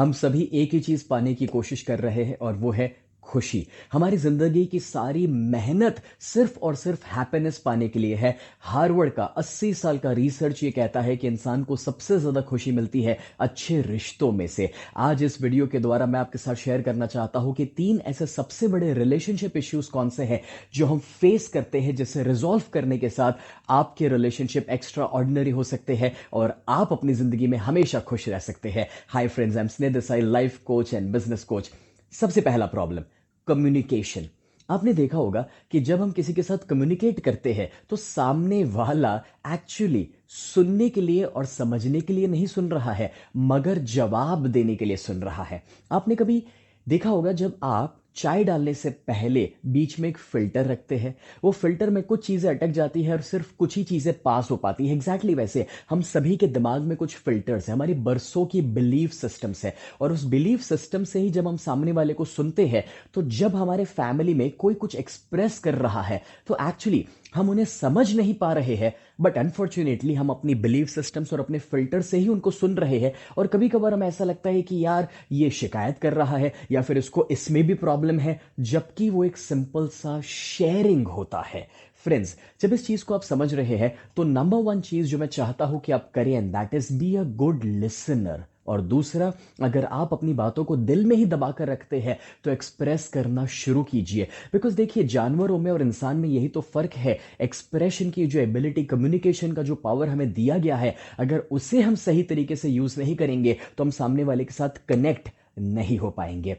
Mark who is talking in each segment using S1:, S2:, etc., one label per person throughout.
S1: हम सभी एक ही चीज पाने की कोशिश कर रहे हैं और वो है खुशी। हमारी जिंदगी की सारी मेहनत सिर्फ और सिर्फ हैप्पीनेस पाने के लिए है। हार्वर्ड का 80 साल का रिसर्च ये कहता है कि इंसान को सबसे ज्यादा खुशी मिलती है अच्छे रिश्तों में से। आज इस वीडियो के द्वारा मैं आपके साथ शेयर करना चाहता हूं कि 3 ऐसे सबसे बड़े रिलेशनशिप इश्यूज कौन से हैं जो हम फेस करते हैं, जिसे रिजॉल्व करने के साथ आपके रिलेशनशिप एक्स्ट्रा ऑर्डिनरी हो सकते हैं और आप अपनी जिंदगी में हमेशा खुश रह सकते हैं। हाय फ्रेंड्स, आई एम स्नेह Desai, life coach and business coach. सबसे पहला प्रॉब्लम, कम्युनिकेशन। आपने देखा होगा कि जब हम किसी के साथ कम्युनिकेट करते हैं तो सामने वाला एक्चुअली सुनने के लिए और समझने के लिए नहीं सुन रहा है, मगर जवाब देने के लिए सुन रहा है। आपने कभी देखा होगा जब आप चाय डालने से पहले बीच में एक फिल्टर रखते हैं, वो फिल्टर में कुछ चीजें अटक जाती है और सिर्फ कुछ ही चीजें पास हो पाती है। एग्जैक्टली वैसे हम सभी के दिमाग में कुछ फिल्टर्स हैं, हमारी बरसों की बिलीफ सिस्टम्स है, और उस बिलीफ सिस्टम से ही जब हम सामने वाले को सुनते हैं तो जब हमारे फैमिली में कोई कुछ एक्सप्रेस कर रहा है तो एक्चुअली हम उन्हें समझ नहीं पा रहे हैं, बट अनफॉर्चुनेटली हम अपनी बिलीफ सिस्टम्स और अपने फिल्टर से ही उनको सुन रहे हैं। और कभी कभार हमें ऐसा लगता है कि यार ये शिकायत कर रहा है या फिर इसको इसमें भी प्रॉब्लम है, जबकि वो एक सिंपल सा शेयरिंग होता है। फ्रेंड्स, जब इस चीज को आप समझ रहे हैं तो नंबर 1 चीज जो मैं चाहता हूं कि आप करें, and that is be a good listener. और दूसरा, अगर आप अपनी बातों को दिल में ही दबा कर रखते हैं तो एक्सप्रेस करना शुरू कीजिए। बिकॉज देखिए, जानवरों में और इंसान में यही तो फर्क है। एक्सप्रेशन की जो एबिलिटी, कम्युनिकेशन का जो पावर हमें दिया गया है, अगर उसे हम सही तरीके से यूज नहीं करेंगे तो हम सामने वाले के साथ कनेक्ट नहीं हो पाएंगे।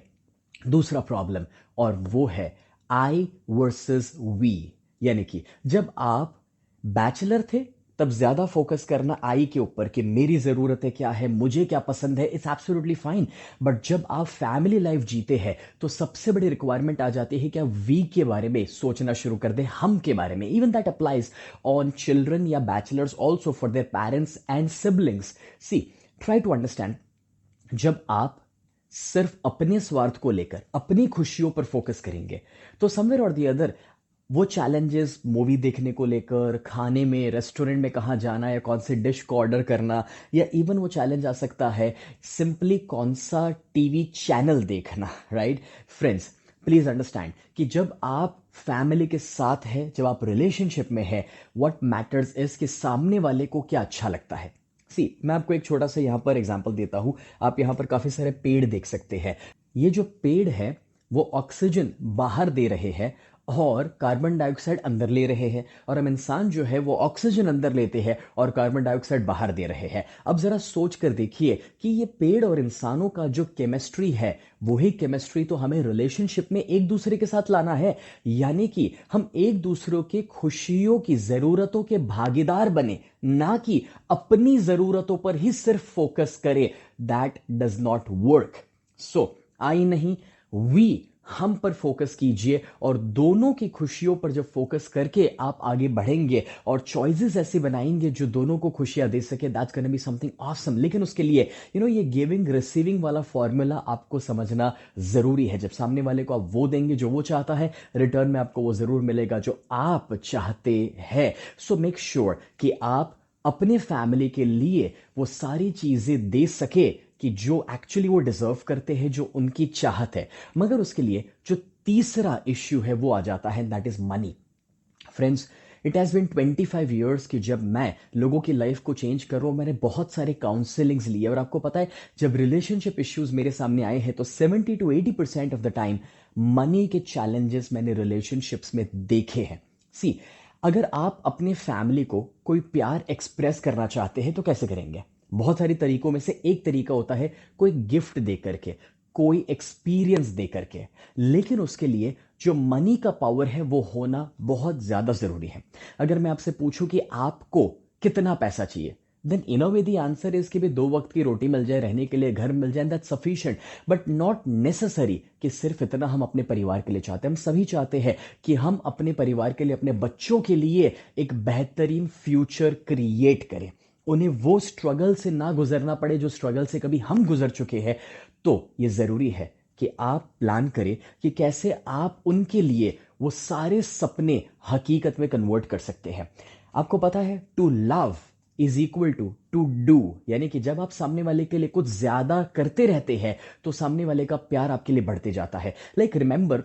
S1: दूसरा प्रॉब्लम, और वो है आई वर्सेस वी। यानी कि जब आप बैचलर थे तब ज्यादा फोकस करना आई के ऊपर कि मेरी जरूरतें क्या है, मुझे क्या पसंद है, इट्स एब्सोल्युटली फाइन। बट जब आप फैमिली लाइफ जीते हैं तो सबसे बड़ी रिक्वायरमेंट आ जाती है कि आप वी के बारे में सोचना शुरू कर दें, हम के बारे में। Even that applies on children या bachelors also for their parents and siblings. See, try to understand, जब आप सिर्फ अपने स्वार्थ को लेकर अपनी खुशियों पर फोकस करेंगे तो समवेयर और दी अदर वो चैलेंजेस, मूवी देखने को लेकर, खाने में, रेस्टोरेंट में कहाँ जाना या कौन सी डिश को ऑर्डर करना, या इवन वो चैलेंज आ सकता है सिंपली कौन सा टीवी चैनल देखना। राइट फ्रेंड्स, प्लीज अंडरस्टैंड कि जब आप फैमिली के साथ है, जब आप रिलेशनशिप में है, व्हाट मैटर्स इज कि सामने वाले को क्या अच्छा लगता है। सी, मैं आपको एक छोटा सा यहां पर एग्जांपल देता हूं। आप यहां पर काफी सारे पेड़ देख सकते हैं। ये जो पेड़ है वो ऑक्सीजन बाहर दे रहे हैं और कार्बन डाइऑक्साइड अंदर ले रहे हैं, और हम इंसान जो है वो ऑक्सीजन अंदर लेते हैं और कार्बन डाइऑक्साइड बाहर दे रहे हैं। अब जरा सोच कर देखिए कि ये पेड़ और इंसानों का जो केमिस्ट्री है, वही केमिस्ट्री तो हमें रिलेशनशिप में एक दूसरे के साथ लाना है। यानी कि हम एक दूसरे के खुशियों की, जरूरतों के भागीदार बने, ना कि अपनी जरूरतों पर ही सिर्फ फोकस करें। That does not work. So I नहीं, वी, हम पर फोकस कीजिए, और दोनों की खुशियों पर जब फोकस करके आप आगे बढ़ेंगे और चॉइसेस ऐसे बनाएंगे जो दोनों को खुशियां दे सके, that's gonna be something awesome. लेकिन उसके लिए ये गिविंग रिसीविंग वाला फॉर्मूला आपको समझना जरूरी है। जब सामने वाले को आप वो देंगे जो वो चाहता है, रिटर्न में आपको वो जरूर मिलेगा जो आप चाहते हैं। सो मेक श्योर कि आप अपने फैमिली के लिए वो सारी चीजें दे सके कि जो एक्चुअली वो डिजर्व करते हैं, जो उनकी चाहत है। मगर उसके लिए जो तीसरा इश्यू है वो आ जाता है, that is money. Friends, it has been 25 years कि जब मैं लोगों की लाइफ को चेंज कर रहा हूं, मैंने बहुत सारे काउंसलिंग्स लिए, और आपको पता है जब रिलेशनशिप इश्यूज मेरे सामने आए हैं तो 70 to 80% of the time money के चैलेंजेस मैंने रिलेशनशिप्स में देखे हैं। सी, अगर आप अपने फैमिली को कोई प्यार एक्सप्रेस करना चाहते हैं तो कैसे करेंगे? बहुत सारी तरीकों में से एक तरीका होता है कोई गिफ्ट दे करके, कोई एक्सपीरियंस दे करके। लेकिन उसके लिए जो मनी का पावर है वो होना बहुत ज्यादा जरूरी है। अगर मैं आपसे पूछूं कि आपको कितना पैसा चाहिए, then in a way the answer is कि भी 2 वक्त की रोटी मिल जाए, रहने के लिए घर मिल जाए, that sufficient. But not necessary कि सिर्फ इतना हम अपने परिवार के लिए चाहते हैं। हम सभी चाहते हैं कि हम अपने परिवार के लिए, अपने बच्चों के लिए एक बेहतरीन फ्यूचर क्रिएट करें, उन्हें वो स्ट्रगल से ना गुजरना पड़े जो स्ट्रगल से कभी हम गुजर चुके हैं। तो ये जरूरी है कि आप प्लान करें कि कैसे आप उनके लिए वो सारे सपने हकीकत में कन्वर्ट कर सकते हैं। आपको पता है, to love is equal to do, यानी कि जब आप सामने वाले के लिए कुछ ज्यादा करते रहते हैं तो सामने वाले का प्यार आपके लिए बढ़ते जाता है। लाइक रिमेंबर,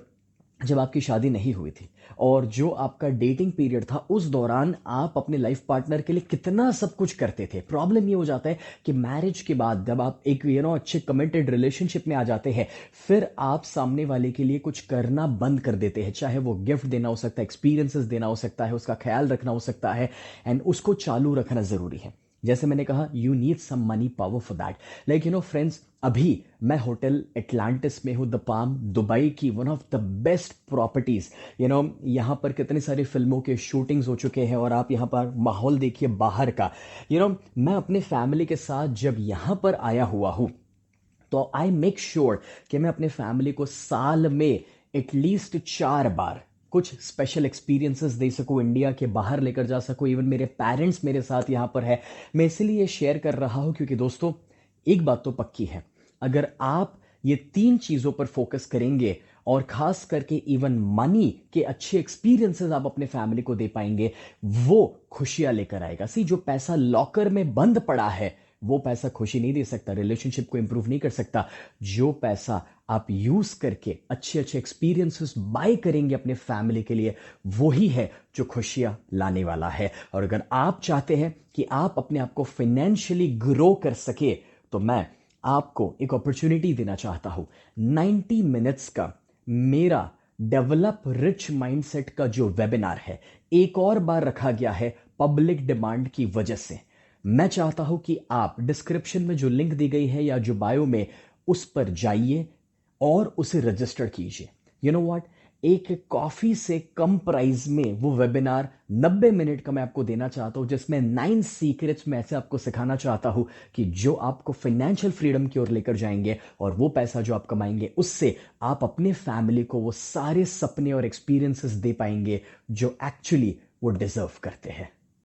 S1: जब आपकी शादी नहीं हुई थी और जो आपका डेटिंग पीरियड था उस दौरान आप अपने लाइफ पार्टनर के लिए कितना सब कुछ करते थे। प्रॉब्लम ये हो जाता है कि मैरिज के बाद जब आप एक अच्छे कमिटेड रिलेशनशिप में आ जाते हैं, फिर आप सामने वाले के लिए कुछ करना बंद कर देते हैं। चाहे वो गिफ्ट देना हो सकता है, एक्सपीरियंसेस देना हो सकता है, उसका ख्याल रखना हो सकता है, एंड उसको चालू रखना जरूरी है। जैसे मैंने कहा, you need some money power for that. Like friends, अभी मैं होटल एटलांटिस में हूँ, द पाम, दुबई की one of the best properties. यहाँ पर कितनी सारी फिल्मों के शूटिंग्स हो चुके हैं और आप यहाँ पर माहौल देखिए बाहर का। मैं अपने फैमिली के साथ जब यहाँ पर आया हुआ हूँ तो आई मेक श्योर कि मैं अपने फैमिली को साल में एटलीस्ट 4 बार कुछ स्पेशल एक्सपीरियंसेस दे सकूं, इंडिया के बाहर लेकर जा सकूं। इवन मेरे पेरेंट्स मेरे साथ यहां पर है। मैं इसलिए शेयर कर रहा हूं क्योंकि दोस्तों, एक बात तो पक्की है, अगर आप ये 3 चीजों पर फोकस करेंगे और खास करके इवन मनी के अच्छे एक्सपीरियंसेस आप अपने फैमिली को दे पाएंगे, वो खुशियां लेकर आएगा। सी, जो पैसा लॉकर में बंद पड़ा है वो पैसा खुशी नहीं दे सकता, रिलेशनशिप को इंप्रूव नहीं कर सकता। जो पैसा आप यूज करके अच्छे अच्छे एक्सपीरियंसेस बाय करेंगे अपने फैमिली के लिए, वही है जो खुशियां लाने वाला है। और अगर आप चाहते हैं कि आप अपने आप को फाइनेंशियली ग्रो कर सके, तो मैं आपको एक अपॉर्चुनिटी देना चाहता हूं। 90 मिनट्स का मेरा डेवलप रिच माइंडसेट का जो वेबिनार है, एक और बार रखा गया है पब्लिक डिमांड की वजह से। मैं चाहता हूं कि आप डिस्क्रिप्शन में जो लिंक दी गई है या जो बायो में, उस पर जाइए और उसे रजिस्टर कीजिए। यू नो व्हाट, एक कॉफी से कम प्राइस में वो वेबिनार 90 मिनट का मैं आपको देना चाहता हूं, जिसमें 9 सीक्रेट्स मैं ऐसे आपको सिखाना चाहता हूं कि जो आपको फाइनेंशियल फ्रीडम की ओर लेकर जाएंगे, और वो पैसा जो आप कमाएंगे उससे आप अपने फैमिली को वो सारे सपने और एक्सपीरियंसेस दे पाएंगे जो एक्चुअली वो डिजर्व करते हैं।